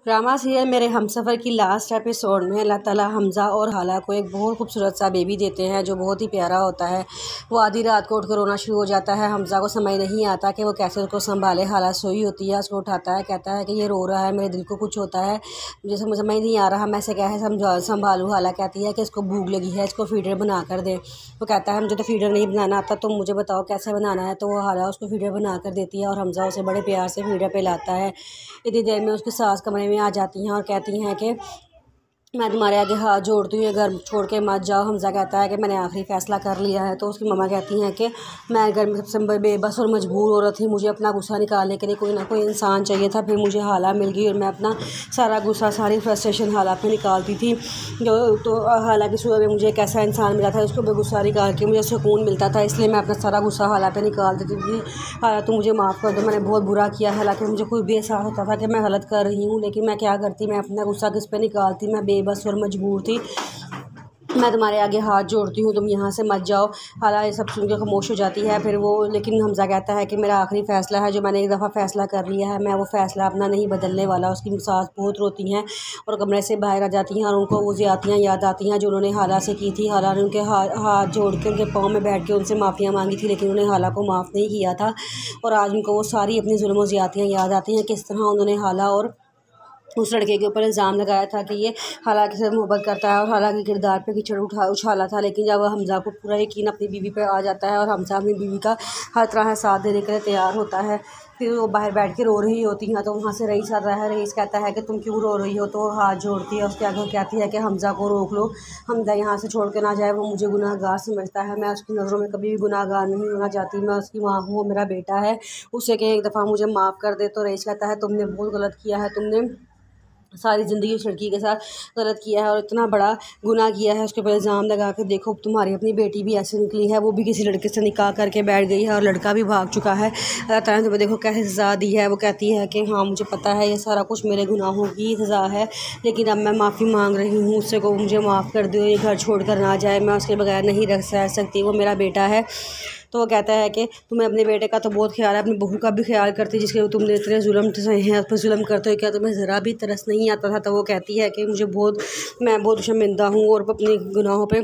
Drama serial मेरे हमसफ़र की last episode में अल्लाह ताला हमज़ा और हाला को एक बहुत खूबसूरत सा बेबी देते हैं जो बहुत ही प्यारा होता है। वो आधी रात को उठकर रोना शुरू हो जाता है। हमज़ा को समझ नहीं आता कि वो कैसे उसको संभाले। हाला सोई होती है, उसको उठाता है, कहता है कि ये रो रहा है, मेरे दिल को कुछ होता है, मुझे समझ नहीं आ रहा मैं इसे कैसे संभालूँ। हाला कहती है कि इसको भूख लगी है, इसको फीडर बना कर दें। वो कहता है मुझे तो फीडर नहीं बनाना आता, तुम मुझे बताओ कैसे बनाना है। तो वो हाला उसको फीडर बना कर देती है और हमज़ा उसे बड़े प्यार से फीडर पे लाता है। इतनी देर में उसकी सास कमरे में आ जाती हैं और कहती हैं कि मैं तुम्हारे आगे हाथ जोड़ती हूँ, ये घर छोड़ के मत जाओ। हमज़ा कहता है कि मैंने आखिरी फ़ैसला कर लिया है। तो उसकी मम्मा कहती हैं कि मैं घर में सबसे बेबस और मजबूर औरत थी, मुझे अपना गुस्सा निकालने के लिए कोई ना कोई इंसान चाहिए था। फिर मुझे हाला मिल गई और मैं अपना सारा गुस्सा, सारी फ्रस्ट्रेशन हाला पे निकालती थी। तो हाला की सूरत में मुझे एक ऐसा इंसान मिला था उसको मैं गुस्सा निकाल के मुझे सुकून मिलता था, इसलिए मैं अपना सारा गुस्सा हाला पे निकाल देती थी। हाला तो मुझे माफ़ कर दो, मैंने बहुत बुरा किया। हालांकि मुझे खुद भी एहसास होता था कि मैं गलत कर रही हूँ, लेकिन मैं क्या करती, मैं अपना गुस्सा किस पे निकालती। मैं बेबस और मजबूर थी। मैं तुम्हारे आगे हाथ जोड़ती हूँ, तुम यहाँ से मत जाओ। हाला ये सब सुन के खामोश हो जाती है। फिर वो लेकिन हमज़ा कहता है कि मेरा आखिरी फ़ैसला है, जो मैंने एक दफ़ा फ़ैसला कर लिया है, मैं वो फ़ैसला अपना नहीं बदलने वाला। उसकी सास बहुत रोती हैं और कमरे से बाहर आ जाती हैं और उनको वो ज़्यादतियाँ याद आती हैं जो उन्होंने हाला से की थी। हाला ने उनके हाथ जोड़ के उनके पाँव में बैठ के उनसे माफ़ियाँ मांगी थी, लेकिन उन्होंने हाला को माफ़ नहीं किया था। और आज उनको वो सारी अपनी जुल्म और ज़्यादतियाँ याद आती हैं, किस तरह उन्होंने हाला और उस लड़के के ऊपर इल्ज़ाम लगाया था कि ये हाला के साथ मोहब्बत करता है और हाला के किरदार पे कीचड़ उछाला था। लेकिन जब हमज़ा को पूरा यकीन अपनी बीवी पे आ जाता है और हमज़ा अपनी बीवी का हर तरह साथ देने के लिए तैयार होता है, फिर वो बाहर बैठ के रो रही होती हैं। तो वहाँ से रईस आता है। रईस कहता है कि तुम क्यों रो रही हो। तो वो हाथ जोड़ती है, उसके आगे कहती है कि हमज़ा को रोक लो, हमज़ा यहाँ से छोड़ के ना जाए, वो मुझे गुनाहगार समझता है, मैं उसकी नज़रों में कभी भी गुनाहगार नहीं होना चाहती, मैं उसकी माँ हूँ, वो मेरा बेटा है, उसे कि एक दफ़ा मुझे माफ़ कर दे। तो रईस कहता है तुमने बहुत गलत किया है, तुमने सारी ज़िंदगी उस लड़की के साथ गलत किया है और इतना बड़ा गुनाह किया है, उसके ऊपर इल्ज़ाम लगा के देखो तुम्हारी अपनी बेटी भी ऐसी निकली है, वो भी किसी लड़के से निकाह करके बैठ गई है और लड़का भी भाग चुका है। अल्लाह ताला ने तुम्हें देखो कैसे सज़ा दी है। वो कहती है कि हाँ मुझे पता है ये सारा कुछ मेरे गुनाहों की सज़ा है, लेकिन अब मैं माफ़ी मांग रही हूँ उससे को मुझे माफ़ कर दो, ये घर छोड़ कर ना जाए, मैं उसके बगैर नहीं रह सकती, वो मेरा बेटा है। तो वो कहता है कि तुम्हें अपने बेटे का तो बहुत ख्याल है, अपनी बहू का भी ख्याल करती जिसके तुमने इतने जुल्म सहे हैं, उस पर जुल्म करते हो, क्या तुम्हें ज़रा भी तरस नहीं आता था। तो वो कहती है कि मैं बहुत शर्मिंदा हूँ और अपने गुनाहों पे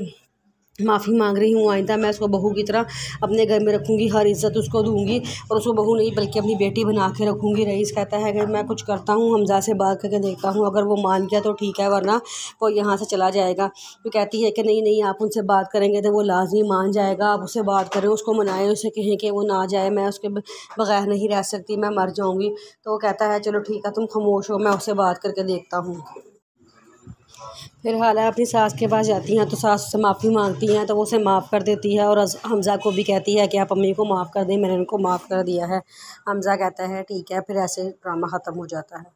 माफ़ी मांग रही हूँ। आइंदा मैं उसको बहू की तरह अपने घर में रखूँगी, हर इज़्ज़त उसको दूँगी और उसको बहू नहीं बल्कि अपनी बेटी बना के रखूँगी। रईस कहता है कि मैं कुछ करता हूँ, हमज़ा से बात करके देखता हूँ, अगर वो मान गया तो ठीक है, वरना वो यहाँ से चला जाएगा। वो कहती है कि नहीं नहीं, आप उनसे बात करेंगे तो वो लाजमी मान जाएगा, आप उससे बात करें, उसको मनाएं, उसे कहें कि वो ना जाए, मैं उसके बगैर नहीं रह सकती, मैं मर जाऊँगी। तो वो कहता है चलो ठीक है, तुम खामोश हो, मैं उससे बात करके देखता हूँ। फिर हाला अपनी सास के पास जाती हैं तो सास से माफ़ी मांगती हैं, तो वो उसे माफ़ कर देती है और हमज़ा को भी कहती है कि आप अम्मी को माफ़ कर दें, मैंने उनको माफ़ कर दिया है। हमज़ा कहता है ठीक है, फिर ऐसे ड्रामा ख़त्म हो जाता है।